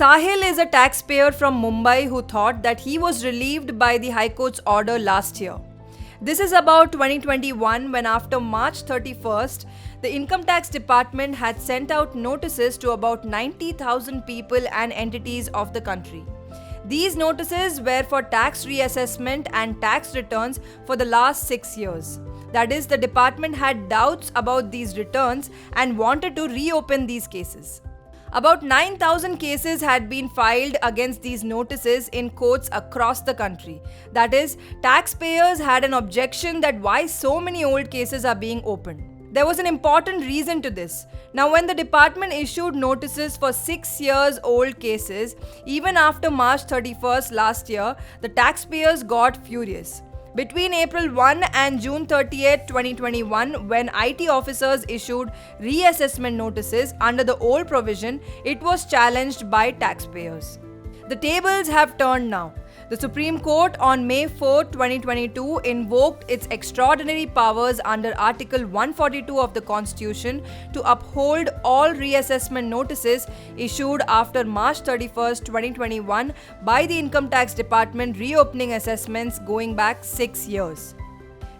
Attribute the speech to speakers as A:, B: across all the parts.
A: Sahil is a taxpayer from Mumbai who thought that he was relieved by the High Court's order last year. This is about 2021 when after March 31st, the Income Tax Department had sent out notices to about 90,000 people and entities of the country. These notices were for tax reassessment and tax returns for the last 6 years. That is, the department had doubts about these returns and wanted to reopen these cases. About 9,000 cases had been filed against these notices in courts across the country. That is, taxpayers had an objection that why so many old cases are being opened. There was an important reason to this. Now, when the department issued notices for 6 years old cases, even after March 31st last year, the taxpayers got furious. Between April 1 and June 30th, 2021, when IT officers issued reassessment notices under the old provision, it was challenged by taxpayers. The tables have turned now. The Supreme Court on May 4, 2022 invoked its extraordinary powers under Article 142 of the Constitution to uphold all reassessment notices issued after March 31, 2021 by the Income Tax Department reopening assessments going back 6 years.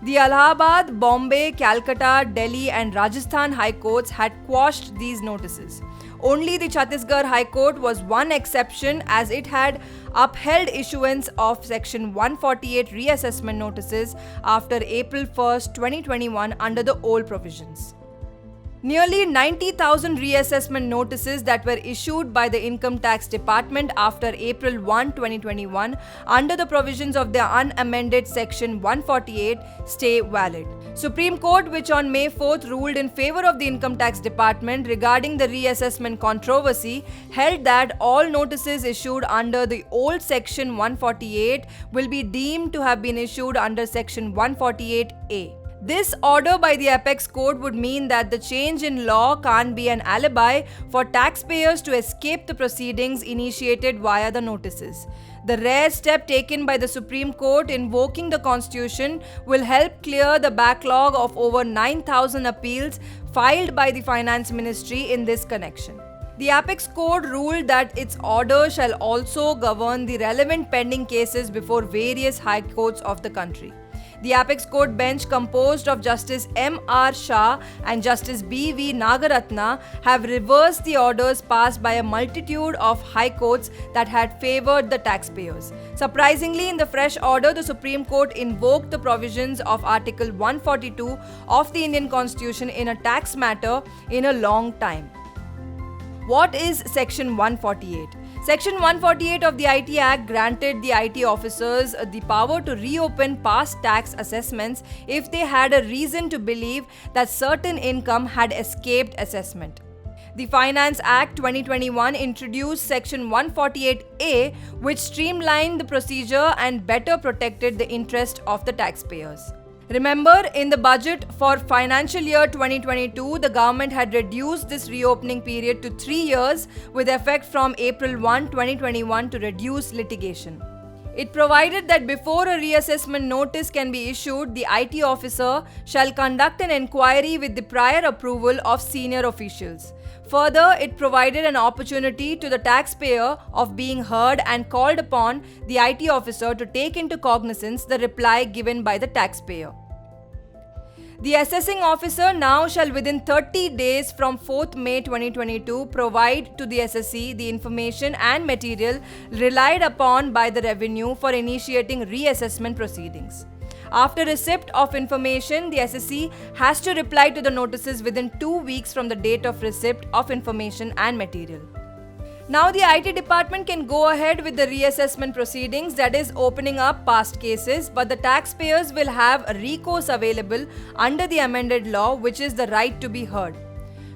A: The Allahabad, Bombay, Calcutta, Delhi and Rajasthan High Courts had quashed these notices. Only the Chhattisgarh High Court was one exception as it had upheld issuance of Section 148 reassessment notices after April 1, 2021 under the old provisions. Nearly 90,000 reassessment notices that were issued by the Income Tax Department after April 1, 2021 under the provisions of the unamended Section 148 stay valid. Supreme Court, which on May 4th ruled in favor of the Income Tax Department regarding the reassessment controversy, held that all notices issued under the old Section 148 will be deemed to have been issued under Section 148A. This order by the Apex Court would mean that the change in law can't be an alibi for taxpayers to escape the proceedings initiated via the notices. The rare step taken by the Supreme Court invoking the Constitution will help clear the backlog of over 9,000 appeals filed by the Finance Ministry in this connection. The Apex Court ruled that its order shall also govern the relevant pending cases before various high courts of the country. The Apex Court bench, composed of Justice M.R. Shah and Justice B.V. Nagaratna, have reversed the orders passed by a multitude of high courts that had favored the taxpayers. Surprisingly, in the fresh order, the Supreme Court invoked the provisions of Article 142 of the Indian Constitution in a tax matter in a long time. What is Section 148? Section 148 of the IT Act granted the IT officers the power to reopen past tax assessments if they had a reason to believe that certain income had escaped assessment. The Finance Act 2021 introduced Section 148A, which streamlined the procedure and better protected the interest of the taxpayers. Remember, in the budget for financial year 2022, the government had reduced this reopening period to 3 years with effect from April 1, 2021 to reduce litigation. It provided that before a reassessment notice can be issued, the IT officer shall conduct an inquiry with the prior approval of senior officials. Further, it provided an opportunity to the taxpayer of being heard and called upon the IT officer to take into cognizance the reply given by the taxpayer. The assessing officer now shall within 30 days from 4th May 2022 provide to the assessee the information and material relied upon by the revenue for initiating reassessment proceedings. After receipt of information, the assessee has to reply to the notices within 2 weeks from the date of receipt of information and material. Now the IT department can go ahead with the reassessment proceedings, that is opening up past cases, but the taxpayers will have a recourse available under the amended law, which is the right to be heard.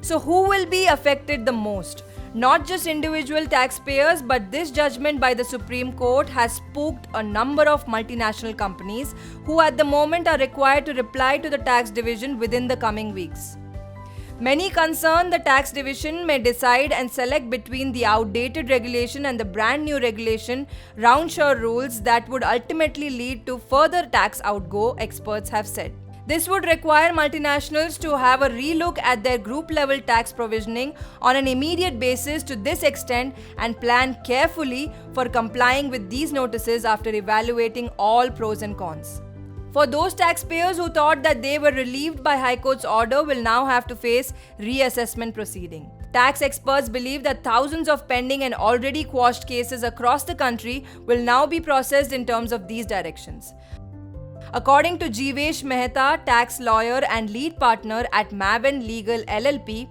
A: So who will be affected the most? Not just individual taxpayers, but this judgment by the Supreme Court has spooked a number of multinational companies who at the moment are required to reply to the tax division within the coming weeks. Many concerned the tax division may decide and select between the outdated regulation and the brand new regulation, round-shore rules that would ultimately lead to further tax outgo, experts have said. This would require multinationals to have a relook at their group level tax provisioning on an immediate basis to this extent and plan carefully for complying with these notices after evaluating all pros and cons. For those taxpayers who thought that they were relieved by High Court's order will now have to face reassessment proceeding. Tax experts believe that thousands of pending and already quashed cases across the country will now be processed in terms of these directions. According to Jeevesh Mehta, tax lawyer and lead partner at Maven Legal LLP,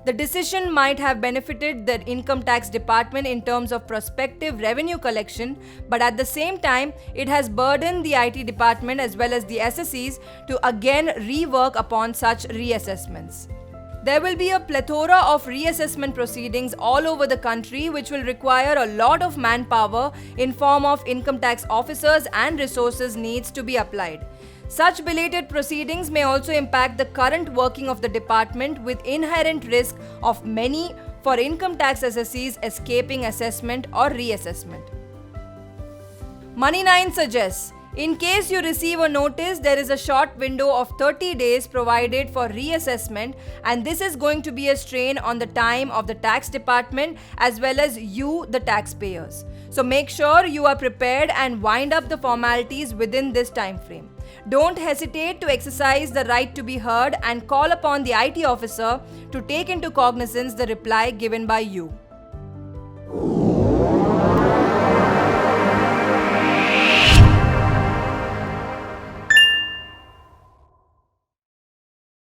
A: the decision might have benefited the income tax department in terms of prospective revenue collection, but at the same time, it has burdened the IT department as well as the SSEs to again rework upon such reassessments. There will be a plethora of reassessment proceedings all over the country which will require a lot of manpower in form of income tax officers and resources needs to be applied. Such belated proceedings may also impact the current working of the department with inherent risk of many for income tax assessees escaping assessment or reassessment. Money9 suggests, in case you receive a notice, there is a short window of 30 days provided for reassessment, and this is going to be a strain on the time of the tax department as well as you, the taxpayers. So make sure you are prepared and wind up the formalities within this time frame. Don't hesitate to exercise the right to be heard and call upon the IT officer to take into cognizance the reply given by you.